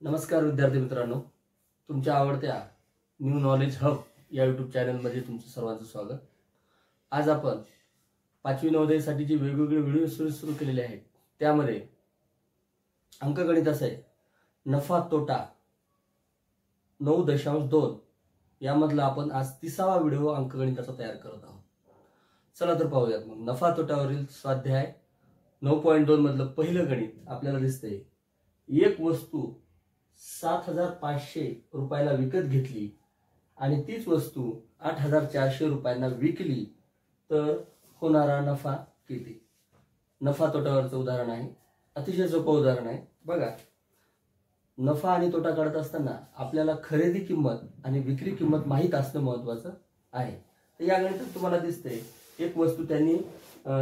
नमस्कार विद्यार्थी मित्रांनो, तुमच्या आवडत्या न्यू नॉलेज हब या यूट्यूब चॅनलमध्ये तुमचं सर्वांचं स्वागत। आज आपण 5वी नवोदयसाठी जे वेगवेगळे व्हिडिओ सुरू केलेले आहेत त्यामध्ये अंकगणित आहे नफा तोटा 9.2 यामधला आपण आज 30वा व्हिडिओ अंकगणिताचा तयार करत आहोत। चला तर पाहूयात मग नफा तोटावरील स्वाध्याय 9.2 मधलं पहिलं गणित आपल्याला दिसतंय। एक वस्तू 7,500 रुपयाला विकत घेतली आणि तीच वस्तू 8,400 रुपयांना विकली तर होणारा नफा किती। नफा तोटावरचं उदाहरण आहे, अतिशय सोपं उदाहरण आहे। बघा, नफा आणि तोटा काढत असताना आपल्याला खरेदी किंमत आणि विक्री किंमत माहित असणं महत्त्वाचं आहे। तर या गणितात तुम्हाला दिसते एक वस्तू त्यांनी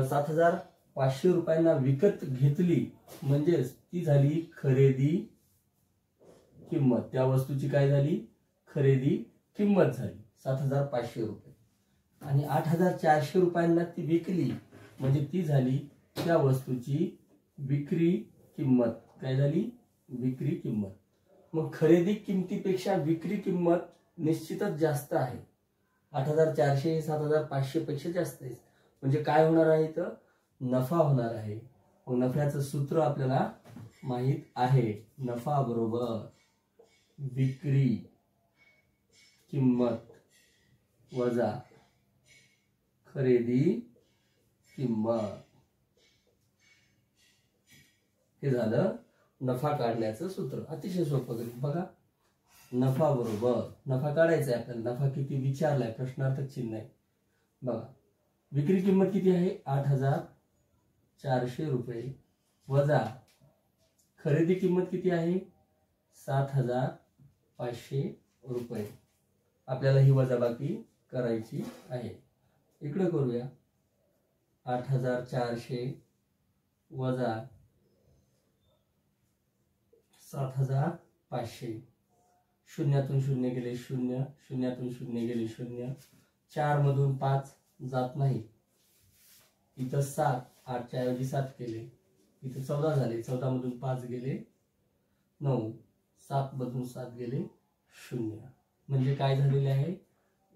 7,500 रुपयांना विकत घेतली म्हणजे ती झाली खरेदी किंमत। त्या वस्तूची काय झाली? खरेदी किंमत झाली 7,500 रुपये। आणि 8,400 रुपयांना ती विकली म्हणजे ती झाली त्या वस्तूची विक्री किंमत। काय झाली? विक्री किंमत। मग खरेदी किमतीपेक्षा विक्री किंमत निश्चितच जास्त आहे। 8,400 हे 7,500 पेक्षा जास्त आहे, म्हणजे काय होणार आहे? तर नफा होणार आहे। मग नफ्याचं सूत्र आपल्याला माहित आहे, नफा बरोबर विक्री किंमत वजा खरेदी किंमत। हे झालं नफा काढण्याचं सूत्र। अतिशय सोपं गणित। बघा, नफा बरोबर नफा काढायचा आहे आपल्याला। नफा किती विचारलाय, प्रश्नार्थक चिन्ह आहे। बघा, विक्री किंमत किती आहे? 8,400 रुपये वजा खरेदी किंमत किती आहे? 7,500 रुपये। आपल्याला ही वजाबाकी करायची आहे। इकडे करूया, 8,400 वजा 7,500। शून्यातून शून्य गेले शून्य, शून्यातून शून्य गेले शून्य, 4 मधून 5 जात नाही। इथं 7, 8च्या ऐवजी 7 केले, इथं 14 झाले। 14 मधून 5 गेले 9, 7 मधून 7 गेले 0। म्हणजे काय झालेले आहे?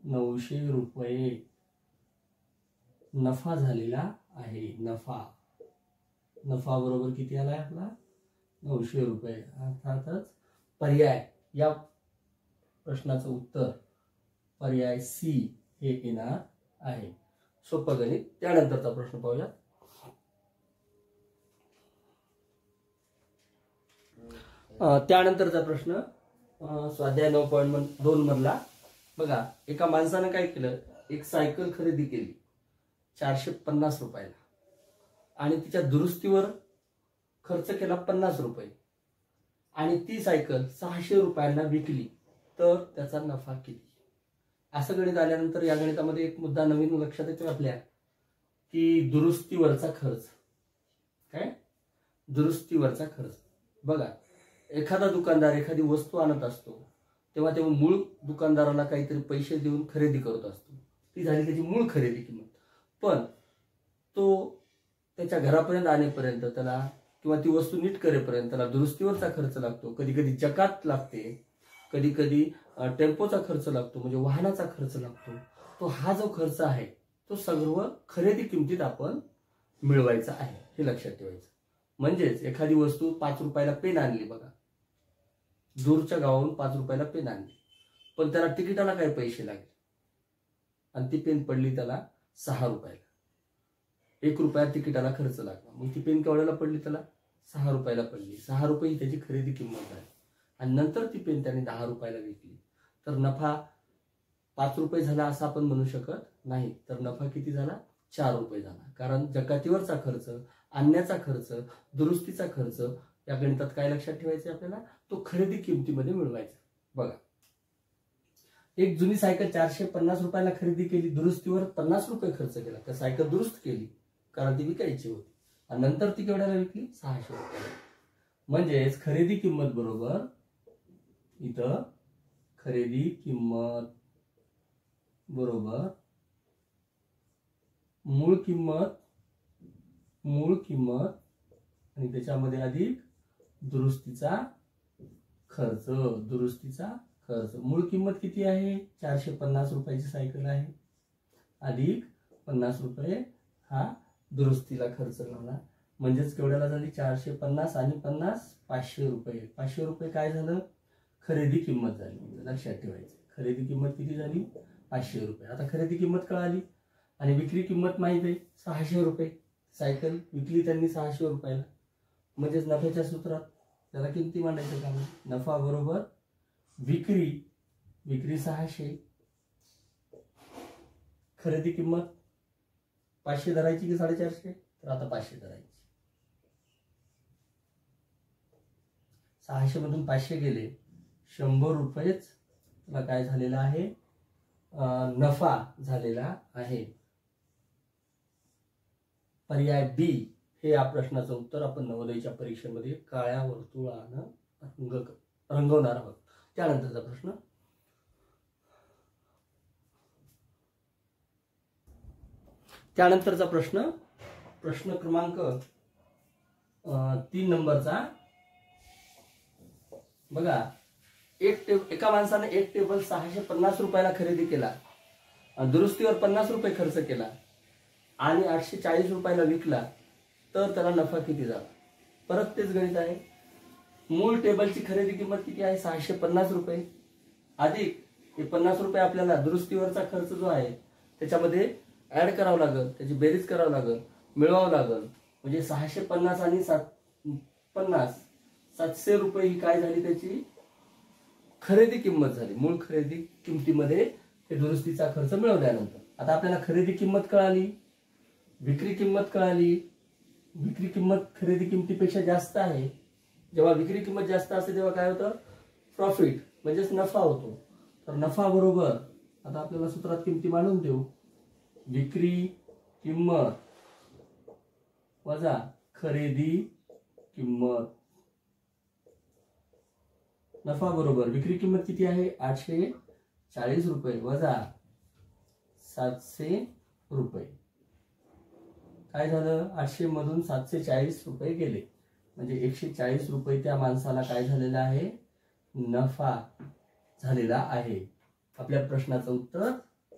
900 रुपये नफा झालेला आहे। नफा बरोबर किती आलाय आपला? 900 रुपये। अर्थातच पर्याय या प्रश्नाचं उत्तर पर्याय सी हे येणार आहे। सोपं गणित। त्यानंतरचा प्रश्न पाहूया। त्यानंतरचा प्रश्न स्वाध्याय 9.2 मधला। बघा, एका माणसानं काय केलं? एक सायकल खरेदी केली 450 रुपयाला आणि तिच्या दुरुस्तीवर खर्च केला 50 रुपये आणि ती सायकल 600 रुपयांना विकली तर त्याचा नफा किती। असं गणित आल्यानंतर या गणितामध्ये एक मुद्दा नवीन लक्षात येतो आपल्या, की दुरुस्तीवरचा खर्च। काय? दुरुस्तीवरचा खर्च। बघा, एखादा दुकानदार एखादी वस्तू आणत असतो तेव्हा मूळ दुकानदाराला काहीतरी पैसे देऊन खरेदी करत असतो। ती झाली त्याची मूळ खरेदी किंमत। पण तो त्याच्या घरापर्यंत आणेपर्यंत त्याला किंवा ती वस्तू नीट करेपर्यंत त्याला दुरुस्तीवरचा खर्च लागतो। कधी कधी जकात लागते, कधी कधी टेम्पोचा खर्च लागतो, म्हणजे वाहनाचा खर्च लागतो। तो हा जो खर्च आहे तो सर्व खरेदी किमतीत आपण मिळवायचा आहे, हे लक्षात ठेवायचं। म्हणजेच एखादी वस्तू 5 रुपयाला पेन आणली, बघा, दूरच्या गावाहून 5 रुपयाला पेन आणली, पण त्याला तिकिटाला काय पैसे लागले आणि ती पेन पडली त्याला 6 रुपयाला। 1 रुपया तिकिटाला खर्च लागला, मग ती पेन केवढ्याला पडली? त्याला 6 रुपयाला पडली। 6 रुपये ही त्याची खरेदी किंमत आहे आणि नंतर ती पेन त्याने 10 रुपयाला विकली तर नफा 5 रुपये झाला असं आपण म्हणू शकत नाही। तर नफा किती झाला? 4 रुपये झाला। कारण जकातीवरचा खर्च, आणण्याचा खर्च, दुरुस्तीचा खर्च या गणितात काय लक्षात ठेवायचं आपल्याला? तो खरेदी किमतीमध्ये मिळवायचा। बघा, एक जुनी सायकल 450 रुपयाला खरेदी केली, दुरुस्तीवर 50 रुपये खर्च केला, त्या सायकल दुरुस्त केली कारण ती विकायची होती आणि नंतर ती केवढ्याला विकली? 600 रुपयाला। म्हणजेच खरेदी किंमत बरोबर इथं खरेदी किंमत बरोबर मूळ किंमत आणि त्याच्यामध्ये अधिक दुरुस्तीचा खर्च, दुरुस्तीचा खर्च. मूळ किंमत किती आहे? 450 रुपयाची सायकल आहे, अधिक 50 रुपये हा दुरुस्तीला खर्च लावला. म्हणजेच केवढ्याला झाली? 450 आणि 50 500 रुपये. 500 रुपये काय झालं? खरेदी किंमत झाली. लक्षात ठेवायचं, खरेदी किंमत किती झाली? 500 रुपये. आता खरेदी किंमत कळाली आणि विक्री किंमत माहित आहे 600 रुपये. सायकल विकली त्यांनी 600 रुपयाला. म्हणजेच नफ्याच्या सूत्रात त्याला किमती मांडायचं काम. नफा बरोबर विक्री, विक्री 600, खरेदी किंमत 500 धरायची की 450? तर आता 500 धरायची. 600 मधून 500 गेले, 100 रुपयेच तुला काय झालेला आहे? नफा झालेला आहे. पर्याय बी हे या प्रश्नाचं उत्तर आपण नवोदयच्या परीक्षेमध्ये काळ्या वर्तुळानं रंगवणार आहोत. त्यानंतरचा प्रश्न, प्रश्न क्रमांक 3 नंबरचा बघा. एका माणसाने एक टेबल 650 रुपयाला खरेदी केला, दुरुस्तीवर 50 रुपये खर्च केला आणि 840 रुपयाला विकला, तर त्याला नफा किती झाला? परत तेच गणित आहे. मूळ टेबलची खरेदी किंमत किती आहे? 650 रुपये, अधिक हे 50 रुपये आपल्याला दुरुस्तीवरचा खर्च जो आहे त्याच्यामध्ये ऍड करावं लागेल, त्याची बेरीज करावं लागेल, मिळवावं लागेल. म्हणजे 650 आणि 50 700 रुपये ही काय झाली? त्याची खरेदी किंमत झाली. मूळ खरेदी किमतीमध्ये हे दुरुस्तीचा खर्च मिळवल्यानंतर आता आपल्याला खरेदी किंमत कळाली, विक्री किंमत कळाली. विक्री किंमत खरेदी किमतीपेक्षा जास्त आहे. जेव्हा विक्री किंमत जास्त असते तेव्हा काय होतं? प्रॉफिट म्हणजेच नफा होतो. तर नफा बरोबर आता आपल्याला सूत्रात किमती मांडून देऊ. विक्री किंमत वजा खरेदी किंमत. नफा बरोबर विक्री किंमत किती आहे? 840 रुपये वजा 700 रुपये. काय झालं? 800 मधून 740 रुपये गेले, म्हणजे 140 रुपये त्या माणसाला काय झालेला आहे? नफा झालेला आहे. आपल्या प्रश्नाचं उत्तर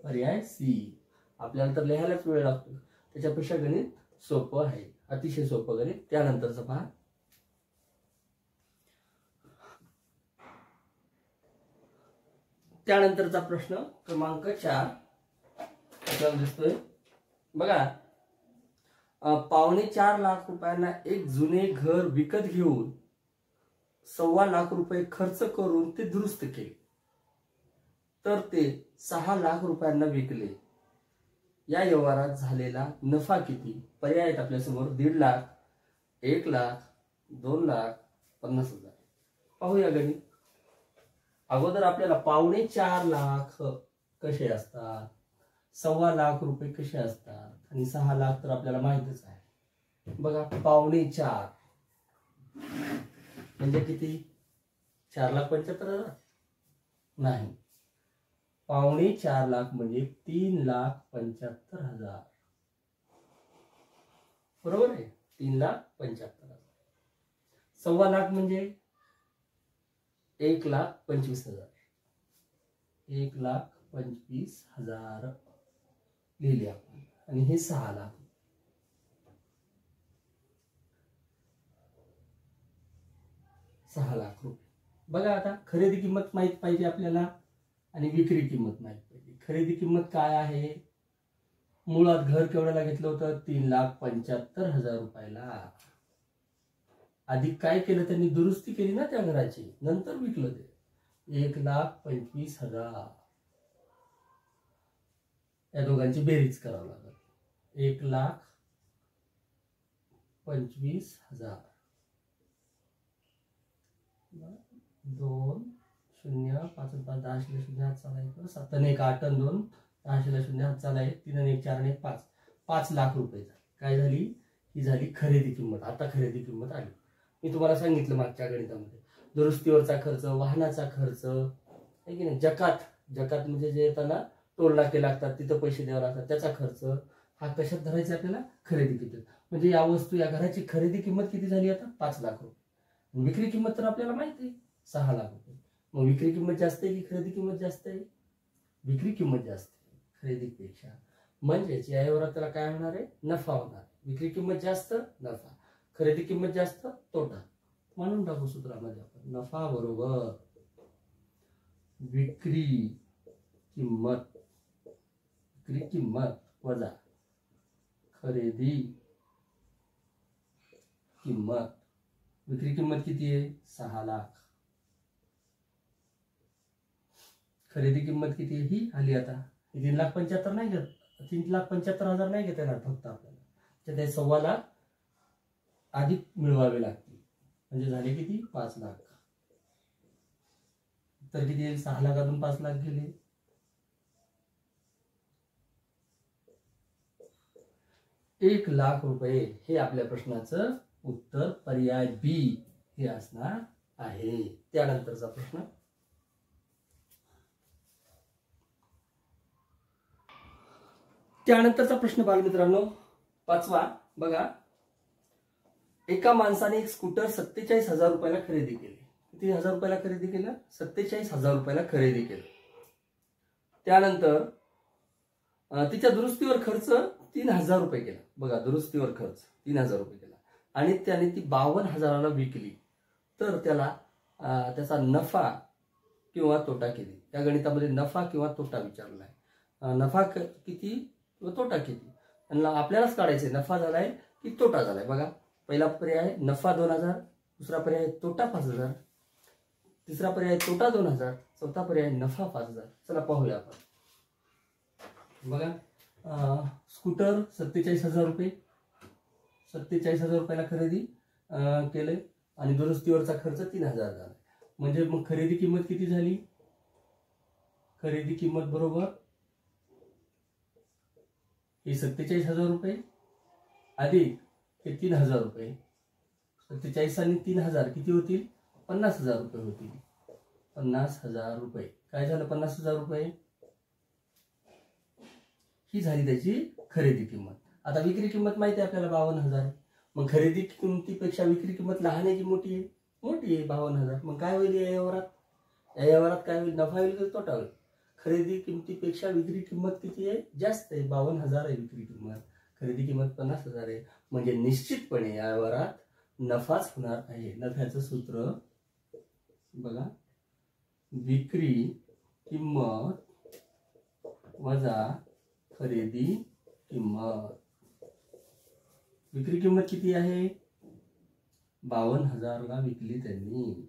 पर्याय सी. आपल्याला तर लिहायलाच वेळ लागतो, त्याच्यापेक्षा गणित सोपं आहे, अतिशय सोपं गणित. त्यानंतरचा पहा. त्यानंतरचा प्रश्न क्रमांक 4 आपल्याला दिसतोय बघा. 4.25 लाख रुपयांना एक जुने घर विकत घेऊन 1.25 लाख रुपये खर्च करून ते दुरुस्त केले, तर ते 6 लाख रुपयांना विकले. या व्यवहारात झालेला नफा किती? पर्याय आहेत आपल्यासमोर. 1.5 लाख, 1 लाख, 2 लाख, 50,000. पाहूया गणित. अगोदर आपल्याला 4.25 लाख कसे असतात, 1.25 लाख रुपये कसे असतात आणि 6 लाख तर आपल्याला माहितच आहे. बघा 4.25 म्हणजे किती? 4,75,000 नाही. 4.25 लाख म्हणजे 3,75,000. बरोबर आहे, 3,75,000. 1.25 लाख म्हणजे 1,25,000. 1,25,000 लिहिले आपण. आणि हे 6 लाख. रुपये. बघा आता खरेदी किंमत माहित पाहिजे आपल्याला आणि विक्री किंमत माहित पाहिजे. खरेदी किंमत काय आहे? मुळात घर केवढ्याला घेतलं होतं? 3,75,000 रुपयाला. अधिक काय केलं त्यांनी? दुरुस्ती केली ना त्या घराची, नंतर विकलं ते. 1,25,000. या दोघांची बेरीज करावं लागेल. 1,25,000 2 0 5 5 10 0 हात चाला 7 1 8 2 10 0 हात चाला 3 1 4 1 5 5 लाख रुपये काय झाली? ही झाली खरेदी किंमत. आता खरेदी किंमत आली. मी तुम्हाला सांगितलं मागच्या गणितामध्ये दुरुस्तीवरचा खर्च, वाहनाचा खर्च आहे की नाही, जकात म्हणजे जे येताना टोल नाके लागतात तिथं पैसे द्यावे लागतात त्याचा खर्च, हा कशात धरायचा आपल्याला? खरेदी किंमत. म्हणजे या वस्तू, या घराची खरेदी किंमत किती झाली आता? 5 लाख रुपये. विक्री किंमत तर आपल्याला माहिती आहे 6 लाख रुपये. मग विक्री किंमत जास्त आहे की खरेदी किंमत जास्त आहे? विक्री किंमत जास्त आहे खरेदीपेक्षा. म्हणजेच या व्यवहारात त्याला काय होणार आहे? नफा होणार. विक्री किंमत जास्त नफा, खरेदी किंमत जास्त तोटा. म्हणून टाकू सूत्रामध्ये आपण नफा बरोबर विक्री किंमत वजा खरेदी किंमत. विक्री किंमत किती आहे? 6 लाख. खरेदी किंमत किती आहे? ही आली आता. 3,75,000 नाही घेत, 3,75,000 नाही घेता येणार फक्त आपल्याला. त्यात 1.25 लाख अधिक मिळवावे लागतील. म्हणजे झाले किती? 5 लाख. तर किती येईल? 6 लाखातून 5 लाख गेले. एक लाख रुपये हे आपल्या प्रश्नाचं उत्तर. पर्याय बी हे असणार आहे. त्यानंतरचा प्रश्न. त्यानंतरचा प्रश्न बालमित्रांनो 5वा बघा. एका माणसाने एक स्कूटर 47,000 रुपयाला खरेदी केली. किती हजार रुपयाला खरेदी केलं? 47,000 रुपयाला खरेदी केलं. त्यानंतर तिच्या दुरुस्तीवर खर्च 3,000 रुपये केला. बघा, दुरुस्तीवर खर्च 3,000 रुपये केला आणि त्याने ती 52,000ला विकली. तर त्याला त्याचा नफा किंवा तोटा किती? या गणितामध्ये नफा किंवा तोटा विचारलाय. नफा किती व तोटा किती आणि आपल्यालाच काढायचंय. नफा झालाय की तोटा झालाय? बघा, पहिला पर्याय आहे नफा 2,000, दुसरा पर्याय तोटा 5,000, तिसरा पर्याय तोटा 2,000, चौथा पर्याय नफा 5,000. चला पाहूया आपण. बघा, स्कूटर 47,000 रुपये, 47,000 रुपयाला खरेदी केले आणि दुरुस्तीवरचा खर्च 3,000 झाला. म्हणजे मग खरेदी किंमत किती झाली? खरेदी किंमत बरोबर हे 47,000 रुपये अधिक हे 3,000 रुपये. 47 आणि 3,000 किती होतील? 50,000 रुपये होतील. 50,000 रुपये. काय झालं? 50,000 रुपये ही झाली त्याची खरेदी किंमत. आता विक्री किंमत माहिती आहे आपल्याला 52,000. मग खरेदी किंमतीपेक्षा विक्री किंमत लहान आहे की मोठी आहे? मोठी आहे, 52,000. मग काय होईल या व्यवहारात? या व्यवहारात काय होईल? नफा होईल की तोटा होईल? खरेदी किंमतीपेक्षा विक्री किंमत किती आहे? जास्त आहे. 52,000 आहे विक्री किंमत, खरेदी किंमत 50,000 आहे. म्हणजे निश्चितपणे या व्यवहारात नफाच होणार आहे. नफ्याचं सूत्र बघा, विक्री किंमत वजा खरेदी किंमत. विक्री किंमत किती आहे? 52,000ला विकली त्यांनी.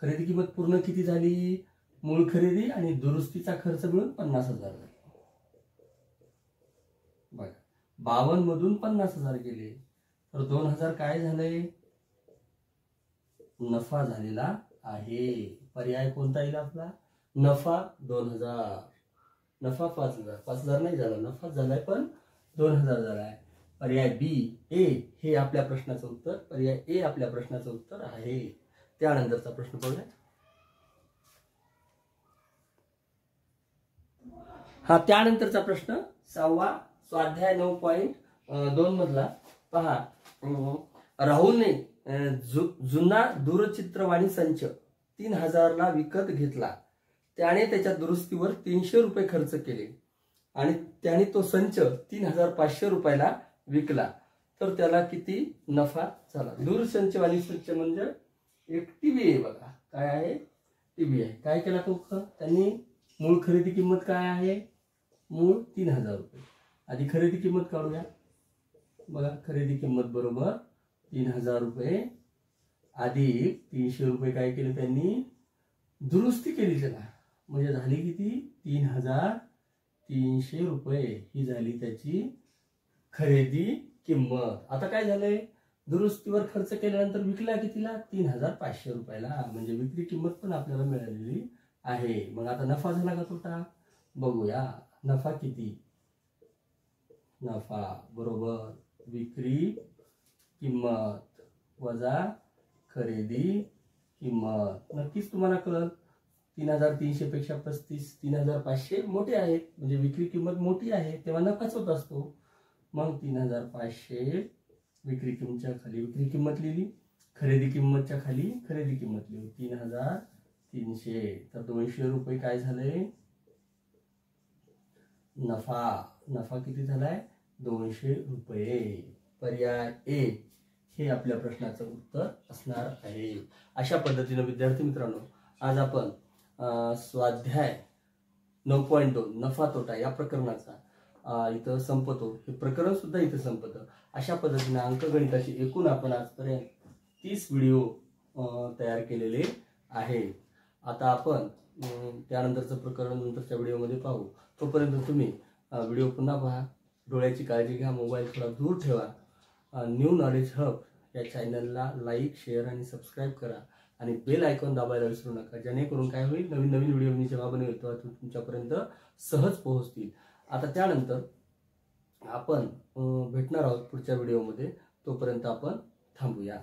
खरेदी किंमत पूर्ण किती झाली? मूळ खरेदी आणि दुरुस्तीचा खर्च मिळून 50,000 झाले. बघा, 52 मधून 50,000 गेले तर 2,000 काय झाले? नफा झालेला आहे. पर्याय कोणता येईल आपला? नफा 2,000. नफा 5,000. 5,000 नाही झाला, नफा झालाय पण 2,000 झालाय. पर्याय बी ए हे आपल्या प्रश्नाचं उत्तर. पर्याय ए आपल्या प्रश्नाचं उत्तर आहे. त्यानंतरचा प्रश्न पाहूया. हा त्यानंतरचा प्रश्न 6वा स्वाध्याय 9.2 मधला पहा. राहुलने जुना दूरचित्रवाणी संच 3,000ला विकत घेतला. त्याने त्याच्या दुरुस्तीवर 300 रुपये खर्च केले आणि त्याने तो संच 3,500 रुपयाला विकला. तर त्याला किती नफा झाला? दूरसंचवाणी संच म्हणजे एक टीव्ही आहे. बघा, काय आहे? टीव्ही आहे. काय केला तो? त्यांनी मूळ खरेदी किंमत काय आहे? मूळ 3,000 रुपये. आधी खरेदी किंमत काढूया. बघा, खरेदी किंमत बरोबर 3,000 रुपये अधिक 300 रुपये. काय केले त्यांनी? दुरुस्ती केली त्याला. म्हणजे झाली किती? 3,300 रुपये ही झाली त्याची खरेदी किंमत. आता काय झालंय? दुरुस्तीवर खर्च केल्यानंतर विकला कितीला? 3,500 रुपयाला. म्हणजे विक्री किंमत पण आपल्याला मिळालेली आहे. मग आता नफा झाला का तोटा? बघूया. नफा किती? नफा बरोबर विक्री किंमत वजा खरेदी किंमत. नक्कीच तुम्हाला कळलं. 3,300 पेक्षा 35, 3,500 मोठे आहेत. म्हणजे विक्री किंमत मोठी आहे तेव्हा नफाच होत असतो. मग 3,500 विक्री किंमतच्या खाली विक्री किंमत लिहिली. खरेदी किंमतच्या खाली खरेदी किंमत लिहू 3300. तर 200 रुपये काय झाले नफा. नफा किती झालाय 200 रुपये. पर्याय ए हे आपल्या प्रश्नाचं उत्तर असणार आहे. अशा पद्धतीने विद्यार्थी मित्रांनो आज आपण स्वाध्याय 9.2 नफा तोटा या प्रकरणाचा इथं संपतो. हे प्रकरण सुद्धा इथं संपतं. अशा पद्धतीने अंकगणिताची एकूण आपण आजपर्यंत 30 व्हिडिओ तयार केलेले आहेत. आता आपण त्यानंतरचं प्रकरण नंतरच्या व्हिडिओमध्ये पाहू. तोपर्यंत तुम्ही व्हिडिओ पुन्हा पहा. डोळ्याची काळजी घ्या. मोबाईल थोडा दूर ठेवा. न्यू नॉलेज हब या चॅनलला लाईक शेअर आणि सबस्क्राईब करा आणि बेल आयकॉन दाबायला विसरू नका. जेणेकरून काय होईल नवीन नवीन व्हिडिओ मी जेव्हा बनवेल तेव्हा तुमच्यापर्यंत सहज पोहोचतील. आता त्यानंतर आपण भेटणार आहोत पुढच्या व्हिडिओमध्ये. तोपर्यंत आपण थांबूया.